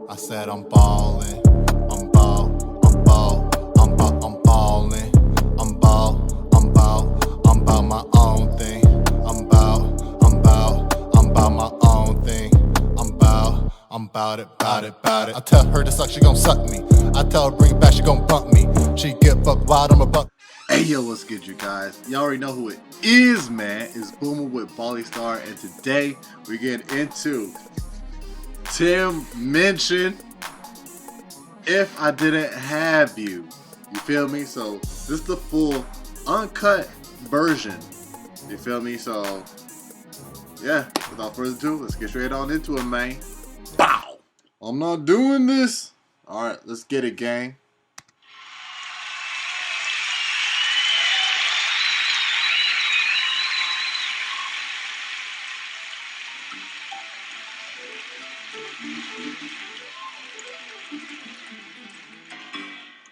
I said I'm ballin', I'm ball, I'm ball, I'm ball, I'm ballin', I'm ball, I'm ball, I'm about my own thing. I'm about my own thing. I'm about it, bout it, bout it. I tell her to suck, she gon' suck me. I tell her bring it back, she gon' bump me. She get buck wild, I'm a buck. Hey yo, what's good, you guys? Y'all already know who it is, man. It's Boomer with Ballystarr, and today we get into Minchin. If I Didn't Have You. You feel me? So this is the full uncut version. You feel me? So yeah, without further ado, let's get straight on into it, man. Bow! I'm not doing this. Alright, let's get it, gang.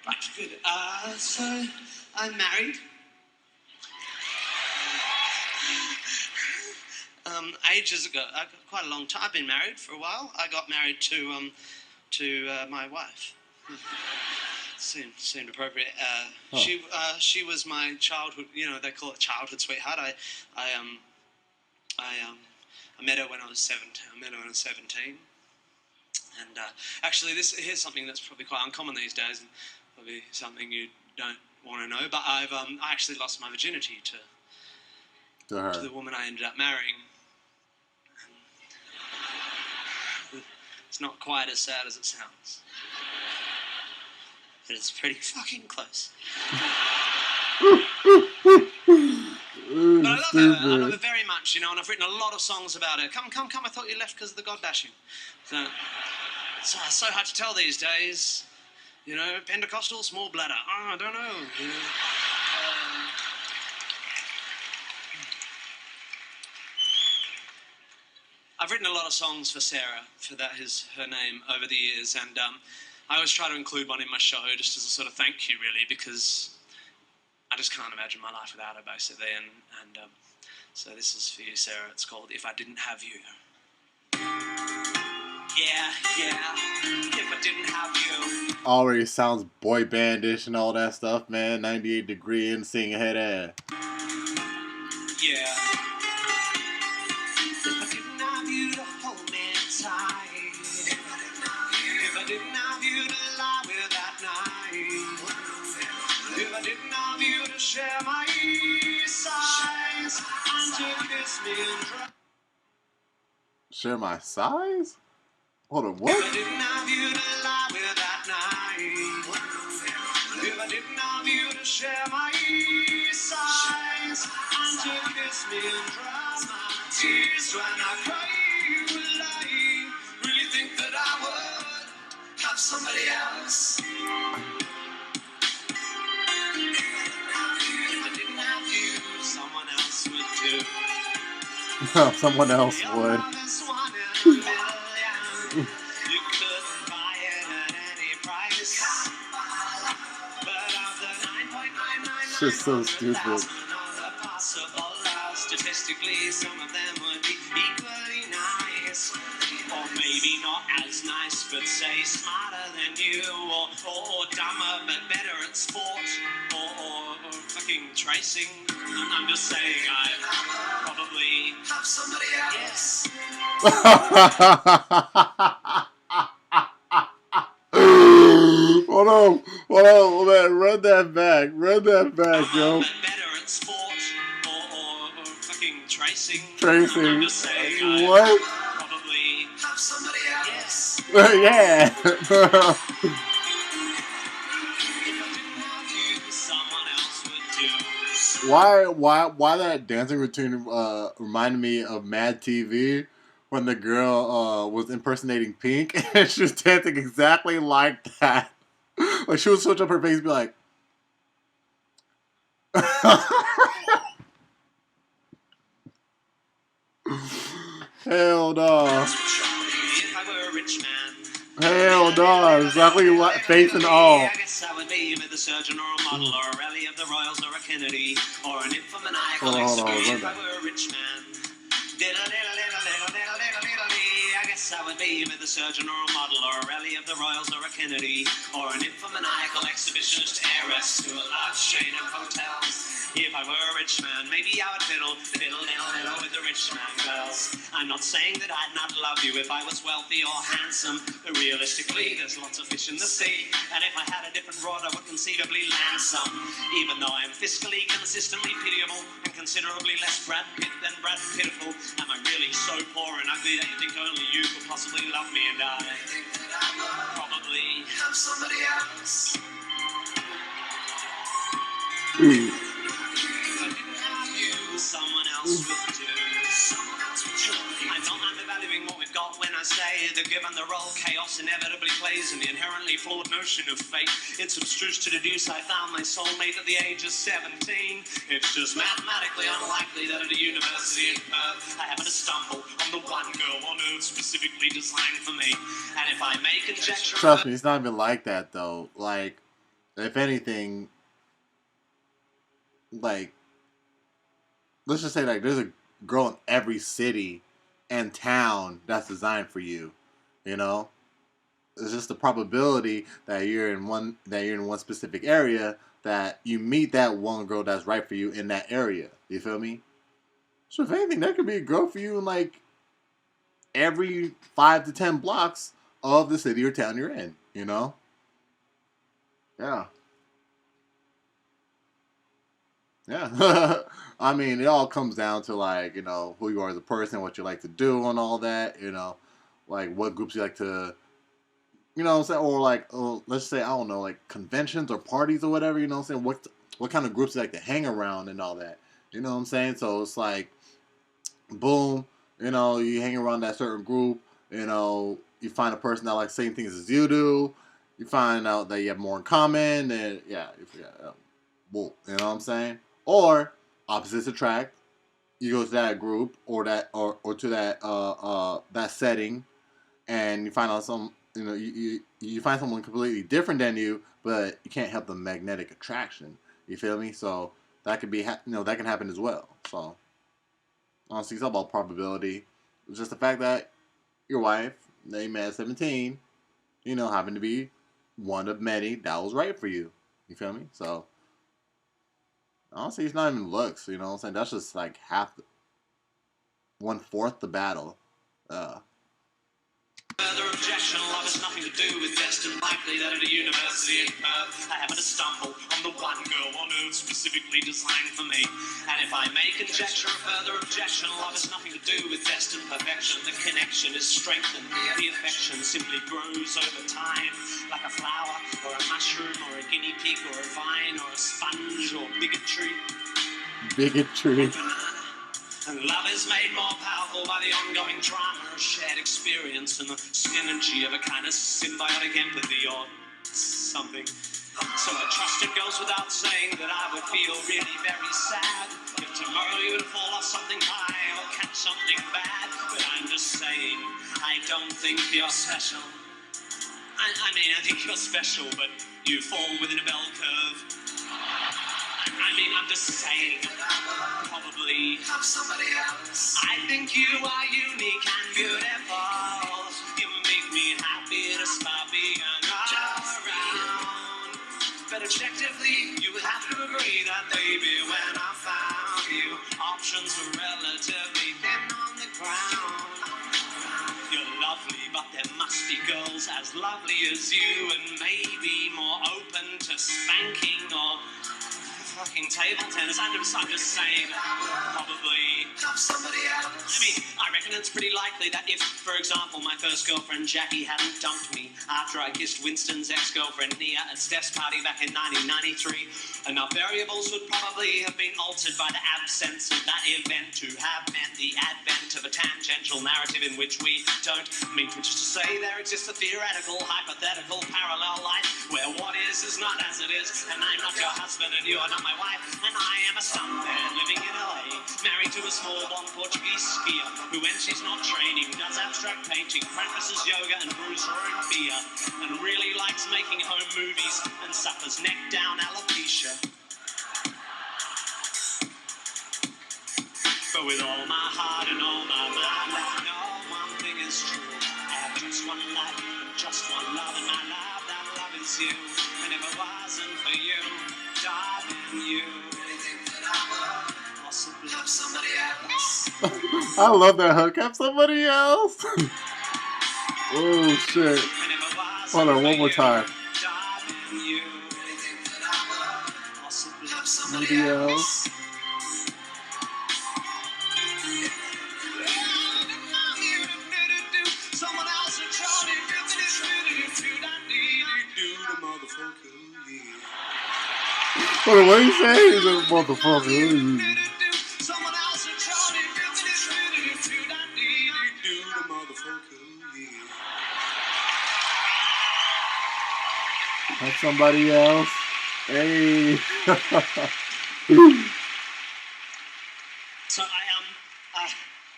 Right, good. So I'm married. Ages ago, quite a long time. I've been married for a while. I got married to my wife. Seemed appropriate. She was my childhood. You know, they call it childhood sweetheart. I met her when I was 17. And actually, here's something that's probably quite uncommon these days, and probably something you don't want to know. But I actually lost my virginity to the woman I ended up marrying. And it's not quite as sad as it sounds, but it's pretty fucking close. But I love her very much, you know, and I've written a lot of songs about her. Come, I thought you left because of the god bashing. So so hard to tell these days. You know, Pentecostal, small bladder. Oh, I don't know. You know. I've written a lot of songs for Sarah, for that is her name, over the years, and I always try to include one in my show just as a sort of thank you, really, because I just can't imagine my life without her, basically, and so this is for you, Sarah. It's called If I Didn't Have You. Yeah, if I didn't have you. Already sounds boy bandish and all that stuff, man. 98 degree and sing head ass. Yeah. If I didn't have you to hold me tight. If I didn't have you to lie with that night. If I didn't have you to share my sighs and to kiss me and try. Share my size? Hold on, what? If I didn't have you to lie with that night. If I didn't have you to share my sighs and to kiss me and dry my tears when I cry, will I really think that I would have somebody else? If I didn't have you, someone else would do. Someone else would. You could buy it at any price. But of the 9.999 Shit's so stupid. possible love, statistically, some of them would be equally nice. Or maybe not as nice, but say smarter than you. Or dumber, but better at sport. Or fucking tracing. I'm just saying, I probably have somebody else. Yes. Hold on, man. Run that back, yo. Better at sport or fucking tracing. Tracing. I'm just saying, what? Probably have somebody else. Yes. Yeah. Someone else would do. Why that dancing routine reminded me of Mad TV when the girl was impersonating Pink and she was dancing exactly like that. Like she would switch up her face and be like hell no. If I were a rich man. Hell no, exactly like face and all. I guess I would be with a surgeon or a model or a rally of the Royals or a Kennedy or an infomaniacal Hold on, if I were a rich man. I guess guess I would be with a surgeon or a model or a rally of the Royals or a Kennedy or an infomaniacal exhibitionist heiress to a large chain of hotels. If I were a rich man, maybe I would fiddle with the rich man girls. I'm not saying that I'd not love you if I was wealthy or handsome, but realistically, there's lots of fish in the sea, and if I had a different rod, I would conceivably land some. Even though I'm fiscally consistently pitiable and considerably less Brad Pitt than Brad Pitiful, am I really so poor and ugly that you think only you could possibly love me? And I think that I would probably have somebody else. Someone else would do. I'm not undervaluing what we've got when I say that given the role chaos inevitably plays in the inherently flawed notion of fate, it's abstruse to deduce I found my soulmate at the age of 17. It's just mathematically unlikely that at a university in Perth I happen to stumble on the one girl on earth specifically designed for me. And if I may conjecture... Trust me, it's not even like that though. Like, if anything, like, let's just say like there's a girl in every city and town that's designed for you. You know, it's just the probability that you're in one specific area that you meet that one girl that's right for you in that area. You feel me? So if anything, that could be a girl for you in like every 5 to 10 blocks of the city or town you're in. You know? Yeah. Yeah. I mean, it all comes down to, like, you know, who you are as a person, what you like to do and all that, you know, like what groups you like to, you know what I'm saying, or like, let's say, I don't know, like conventions or parties or whatever, you know what I'm saying, what kind of groups you like to hang around and all that, you know what I'm saying, so it's like, boom, you know, you hang around that certain group, you know, you find a person that likes the same things as you do, you find out that you have more in common, and yeah, boom, you know what I'm saying? Or opposites attract. You go to that group or to that setting, and you find out you find someone completely different than you, but you can't help the magnetic attraction. You feel me? So that could be that can happen as well. So honestly, it's all about probability. It's just the fact that your wife, they met at 17, happened to be one of many that was right for you. You feel me? So honestly, it's not even looks, you know what I'm saying? That's just like 1/4 the battle. Further objection, love has nothing to do with destined likely that at a university in Perth I happen to stumble on the one girl on earth specifically designed for me. And if I may conjecture a further objection, love has nothing to do with destined perfection. The connection is strengthened, the affection simply grows over time, like a flower or a mushroom or a guinea pig or a vine or a sponge or bigotry. Bigotry. And love is made more powerful by the ongoing drama of shared experience and the synergy of a kind of symbiotic empathy or something. So I trust it goes without saying that I would feel really very sad if tomorrow you would fall off something high or catch something bad. But I'm just saying, I don't think you're special. I mean, I think you're special, but you fall within a bell curve. I mean, I'm just saying, probably have somebody else. I think you are unique and beautiful. You make me happy despite being around. But objectively, you would have to agree that baby, when I found you, options were relatively thin on the ground. You're lovely, but there must be girls as lovely as you and maybe more open to spanking or fucking table tennis. I'm just saying, probably have somebody else. I mean, I reckon it's pretty likely that if, for example, my first girlfriend Jackie hadn't dumped me after I kissed Winston's ex-girlfriend Nia at Steph's party back in 1993, enough variables would probably have been altered by the absence of that event to have meant the advent of a tangential narrative in which we don't meet, which is to say there exists a theoretical, hypothetical, parallel life where what is not as it is, and I'm not your husband and you are not my wife, and I am a stuntman living in LA, married to a small blonde Portuguese skier who, when she's not training, does abstract painting, practices yoga and brews her own beer, and really likes making home movies and suffers neck-down alopecia. But with all my heart and all my mind, I know one thing is true. one life, just one love, and my love, that love is you. And if it wasn't for you, darling, you possibly have somebody else. I love that hook. Have somebody else. Oh shit. And if it wasn't Hold on, for one more you, time. darling, you possibly have somebody Somebody else. else. Someone else would try to do the motherfucker, yeah. Hold on, what did he say? He's a motherfucker. Someone else would try to do the motherfucker, yeah. Have somebody else. Hey. So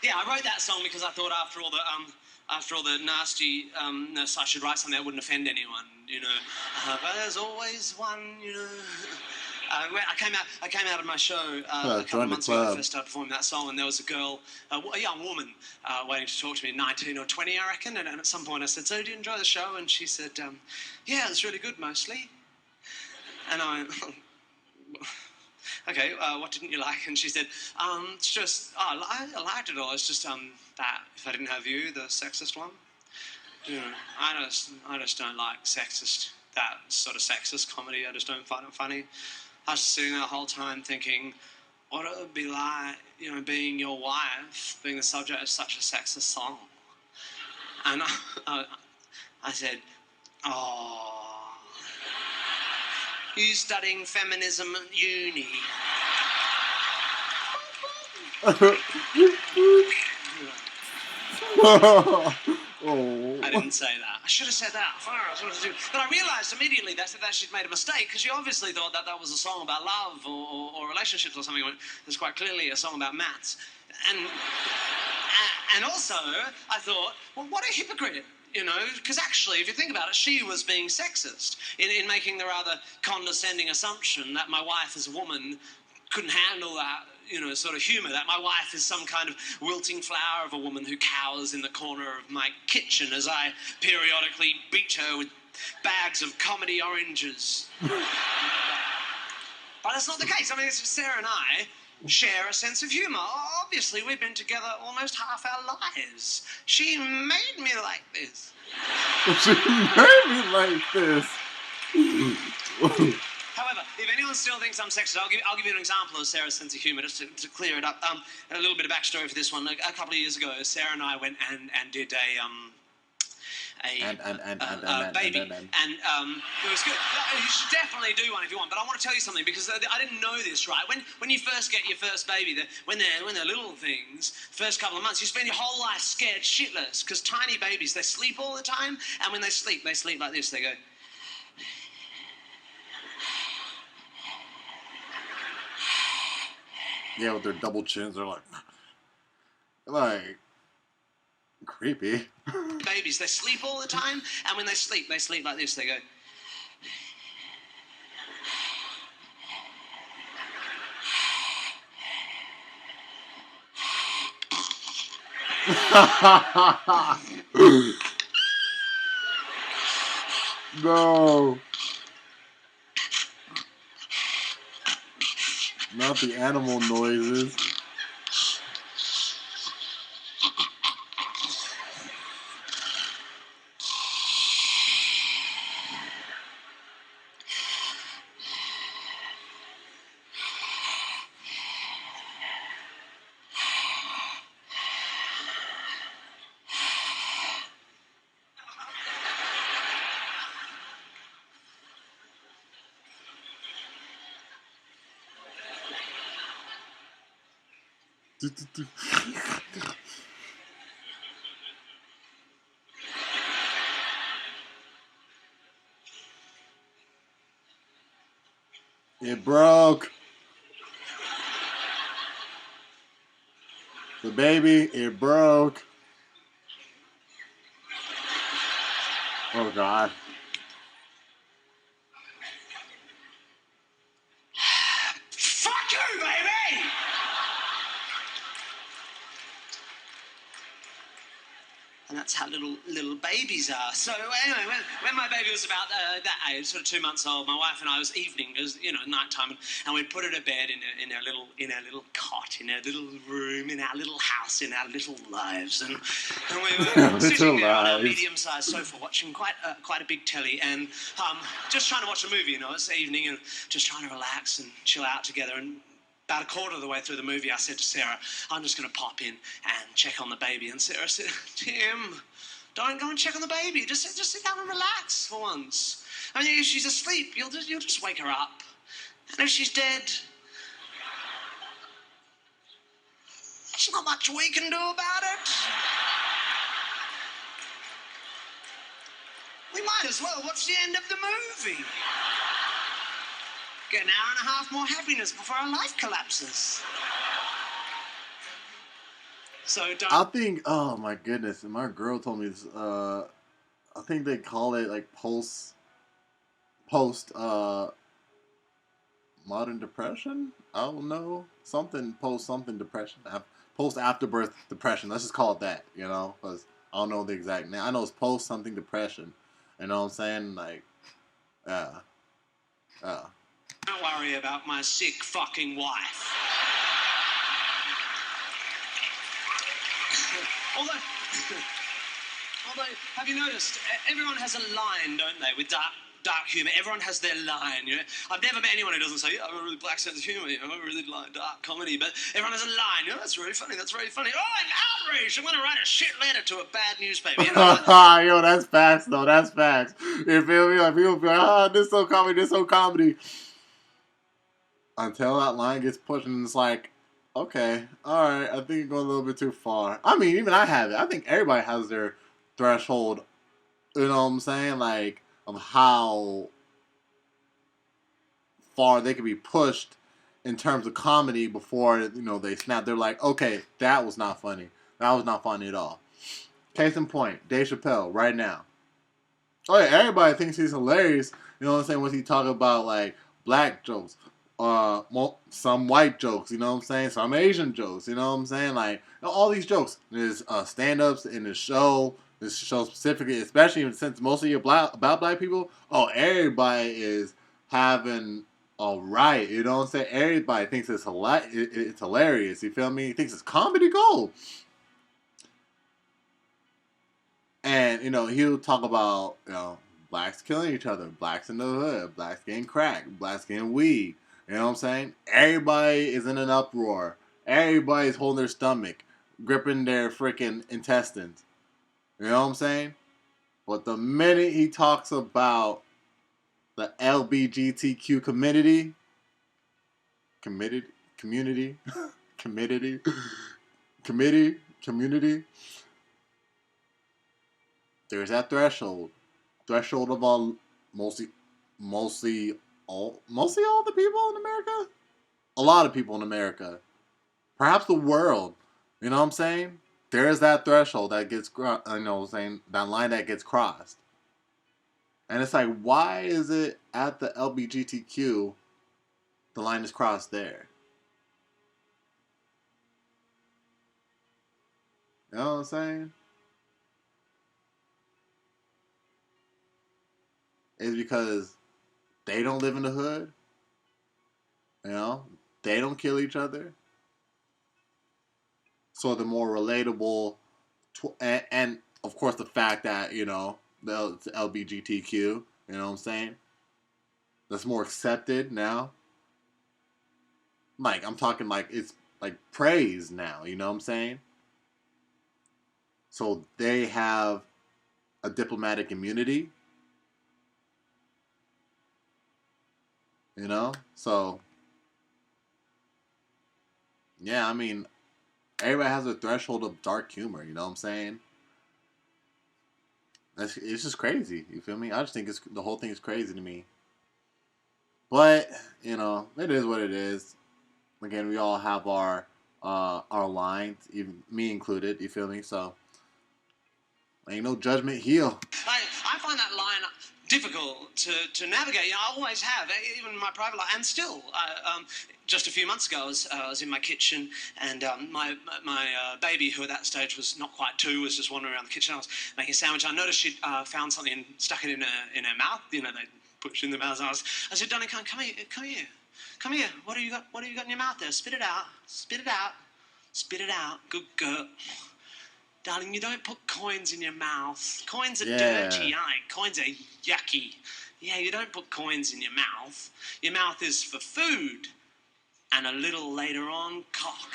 I wrote that song because I thought after all the nastiness, I should write something that wouldn't offend anyone, you know. But there's always one, you know. I came out of my show a couple of months ago. I first started performing that song, and there was a girl, a young woman, waiting to talk to me, 19 or 20, I reckon. And at some point, I said, "So, do you enjoy the show?" And she said, "Yeah, it's really good, mostly." And I went, "Okay, what didn't you like?" And she said, "It's just, I liked it all. It's just that if I didn't have you, the sexist one, you know, I just don't like that sort of sexist comedy. I just don't find it funny." I was just sitting there the whole time thinking, what it would be like, you know, being your wife, being the subject of such a sexist song. And I said, "Oh, you studying feminism at uni?" Oh. I didn't say that. I should have said that. But I realised immediately that she'd made a mistake, because she obviously thought that was a song about love or relationships or something. It's quite clearly a song about maths. And also, I thought, well, what a hypocrite, you know, because actually, if you think about it, she was being sexist in making the rather condescending assumption that my wife as a woman couldn't handle that, you know, sort of humour, that my wife is some kind of wilting flower of a woman who cowers in the corner of my kitchen as I periodically beat her with bags of comedy oranges. But that's not the case. I mean, Sarah and I share a sense of humour. Obviously, we've been together almost half our lives. She made me like this. She made me like this. However, if anyone still thinks I'm sexist, I'll give you an example of Sarah's sense of humour, just to clear it up. A little bit of backstory for this one. A couple of years ago, Sarah and I went and did a baby, and it was good. You should definitely do one if you want. But I want to tell you something, because I didn't know this, right? When you first get your first baby, when they're little things, first couple of months, you spend your whole life scared shitless, because tiny babies, they sleep all the time, and when they sleep like this. They go. Yeah, with their double chins, they're like creepy. Babies, they sleep all the time, and when they sleep like this. They go. No. Not the animal noises. It broke. The baby, it broke. Oh, God. Fuck you, baby! And that's that's how little babies are. So anyway, when my baby was about that age, sort of 2 months old, my wife and I was evening, it was nighttime, and we'd put her to bed in our little cot, in our little room, in our little house, in our little lives, and we were sitting there on our medium-sized sofa watching quite a big telly, and just trying to watch a movie. It's evening, and just trying to relax and chill out together. And about a quarter of the way through the movie, I said to Sarah, I'm just going to pop in and check on the baby. And Sarah said, Tim, don't go and check on the baby. Just sit down and relax for once. I mean, if she's asleep, you'll just wake her up. And if she's dead, there's not much we can do about it. We might as well watch the end of the movie. Get an hour and a half more happiness before our life collapses. So don't... I think, oh my goodness, and my girl told me this, I think they call it like post modern depression? I don't know. Post something depression. Post afterbirth depression. Let's just call it that, because I don't know the exact name. I know it's post something depression. You know what I'm saying? Like, yeah. Don't worry about my sick fucking wife. Although, have you noticed, everyone has a line, don't they, with dark humour. Everyone has their line, I've never met anyone who doesn't say, I have a really black sense of humour, I really like dark comedy, but everyone has a line, that's really funny, that's very funny. Oh, I'm outraged, I'm going to write a shit letter to a bad newspaper. Yo, that's facts, though, that's facts. You feel me? Like, people be like, this so comedy. Until that line gets pushed and it's like, okay, alright, I think you're going a little bit too far. I mean, even I have it. I think everybody has their threshold, you know what I'm saying? Like, of how far they can be pushed in terms of comedy before, they snap. They're like, okay, that was not funny. That was not funny at all. Case in point, Dave Chappelle, right now. Oh yeah, everybody thinks he's hilarious, you know what I'm saying, when he talk about, like, black jokes. Some white jokes, you know what I'm saying? Some Asian jokes, you know what I'm saying? Like, all these jokes. There's stand-ups in this show specifically, especially since most of you about black people. Oh, everybody is having a riot, you know what I'm saying? Everybody thinks it's hilarious, you feel me? He thinks it's comedy gold. And, he'll talk about, blacks killing each other, blacks in the hood, blacks getting crack, blacks getting weed. You know what I'm saying? Everybody is in an uproar. Everybody's holding their stomach, gripping their freaking intestines. You know what I'm saying? But the minute he talks about the LBGTQ community, there's that threshold of all mostly all the people in America? A lot of people in America. Perhaps the world. You know what I'm saying? There's that threshold that gets, that line that gets crossed. And it's like, why is it at the LGBTQ the line is crossed there? You know what I'm saying? It's because they don't live in the hood. They don't kill each other. So the more relatable, and of course the fact that, the LGBTQ, you know what I'm saying? That's more accepted now. Like, I'm talking like, it's like praise now, you know what I'm saying? So they have a diplomatic immunity. So, yeah, I mean, everybody has a threshold of dark humor, you know what I'm saying? It's just crazy, you feel me? I just think the whole thing is crazy to me. But, it is what it is. Again, we all have our lines, even me included, you feel me? So, ain't no judgment here. I find that line difficult to navigate. I always have, even in my private life, and still. Just a few months ago, I was in my kitchen, and my baby, who at that stage was not quite 2, was just wandering around the kitchen. I was making a sandwich. I noticed she'd found something and stuck it in her mouth. They push in the mouth. I said, "Darling, come here. What have you got? What have you got in your mouth there? Spit it out. Spit it out. Spit it out. Good girl." Darling, you don't put coins in your mouth. Coins are dirty, aren't they? Coins are yucky. Yeah, you don't put coins in your mouth. Your mouth is for food. And a little later on, cock.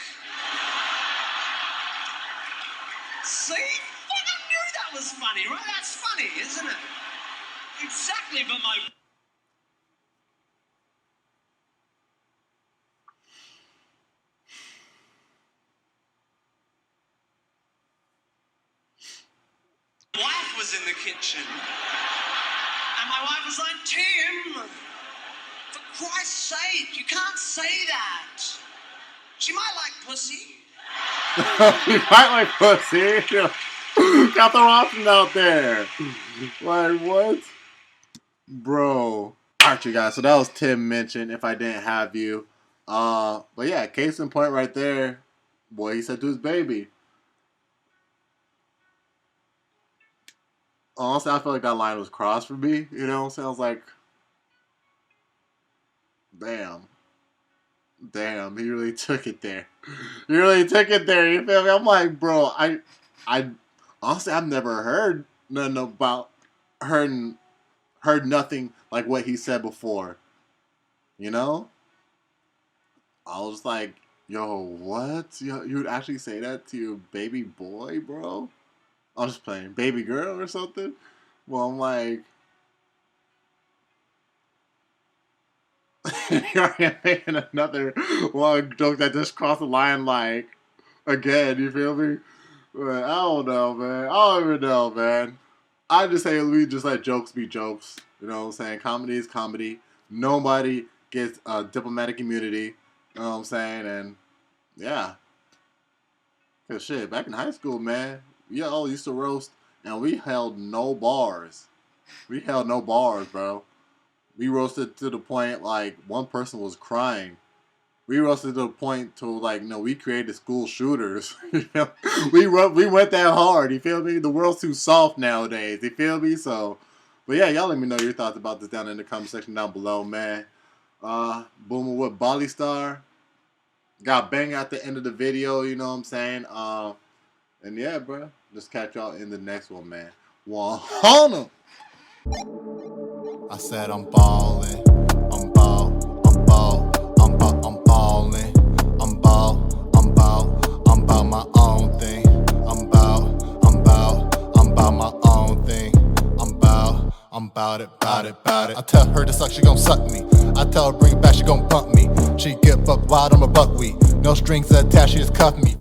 See? Fucking knew that was funny, right? That's funny, isn't it? Exactly, but my... wife was in the kitchen. And my wife was like, "Tim, for Christ's sake, you can't say that. She might like pussy." He might like pussy. Got the option out there. Like, what? Bro. Alright, you guys. So that was Tim Minchin, If I Didn't Have You. But yeah, case in point right there. Boy, he said to his baby. Honestly, I feel like that line was crossed for me. You know what I'm saying? I was like, damn. Damn, he really took it there. He really took it there, you feel me? I'm like, bro, I honestly, I've never heard nothing about, heard nothing like what he said before. You know? I was like, yo, what? You would actually say that to your baby boy, bro? I'm just playing. Baby girl or something? Well, I'm like... Here I am making another long joke that just crossed the line, like, again, you feel me? But I don't know, man. I don't even know, man. I just say we just let jokes be jokes. You know what I'm saying? Comedy is comedy. Nobody gets diplomatic immunity. You know what I'm saying? And, yeah. Cause shit, back in high school, man, we all used to roast, and we held no bars. We held no bars, bro. We roasted to the point, like, one person was crying. We roasted to the point to, like, no, we created school shooters. we went that hard, you feel me? The world's too soft nowadays, you feel me? So, but yeah, y'all let me know your thoughts about this down in the comment section down below, man. Booming with Ballystarr. Got bang at the end of the video, you know what I'm saying? And yeah, bro, just catch y'all in the next one, man. 100. I said I'm ballin', I'm ballin', I'm ballin', I'm my own thing. I'm my own thing. I'm bout it. I tell her to suck, she gon' suck me. I tell her bring it back, she gon' bump me. She get buck wild, I'm a buckwheat. No strings attached, she just cuff me.